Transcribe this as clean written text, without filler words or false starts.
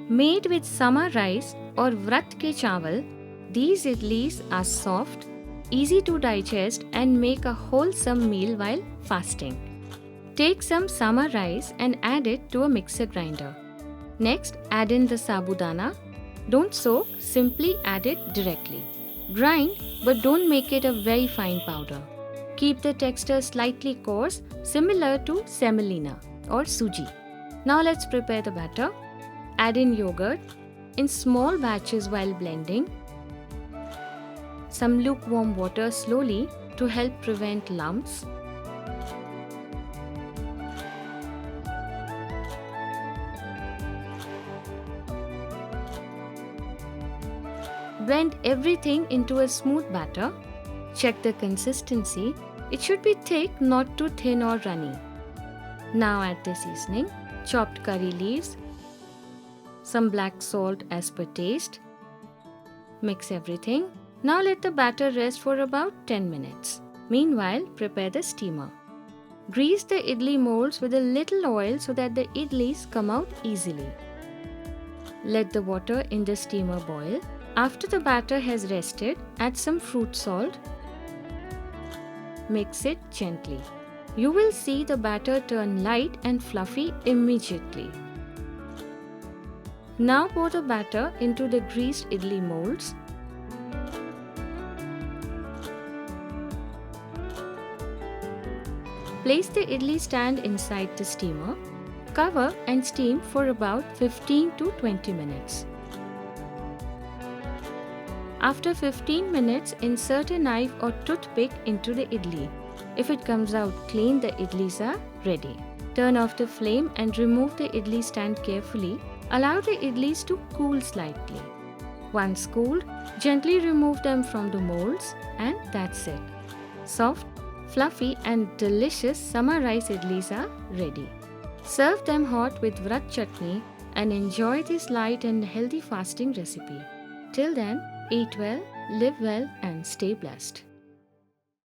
Made with Sama rice or Vrat ke Chawal, these idlis are soft, easy to digest and make a wholesome meal while fasting. Take some Sama rice and add it to a mixer grinder. Next, add in the sabudana. Don't soak, simply add it directly. Grind, but don't make it a very fine powder. Keep the texture slightly coarse, similar to semolina or suji. Now let's prepare the batter. Add in yogurt in small batches while blending. Some lukewarm water slowly to help prevent lumps. Blend everything into a smooth batter. Check the consistency. It should be thick, not too thin or runny. Now add the seasoning, chopped curry leaves, some black salt as per taste. Mix everything. Now let the batter rest for about 10 minutes. Meanwhile, prepare the steamer. Grease the idli molds with a little oil so that the idlis come out easily. Let the water in the steamer boil. After the batter has rested, add some fruit salt. Mix it gently. You will see the batter turn light and fluffy immediately. Now pour the batter into the greased idli molds. Place the idli stand inside the steamer. Cover and steam for about 15 to 20 minutes. After 15 minutes, insert a knife or toothpick into the idli. If it comes out clean, the idlis are ready. Turn off the flame and remove the idli stand carefully. Allow the idlis to cool slightly. Once cooled, gently remove them from the molds and that's it. Soft, fluffy and delicious Sama rice idlis are ready. Serve them hot with Vrat chutney and enjoy this light and healthy fasting recipe. Till then, eat well, live well and stay blessed.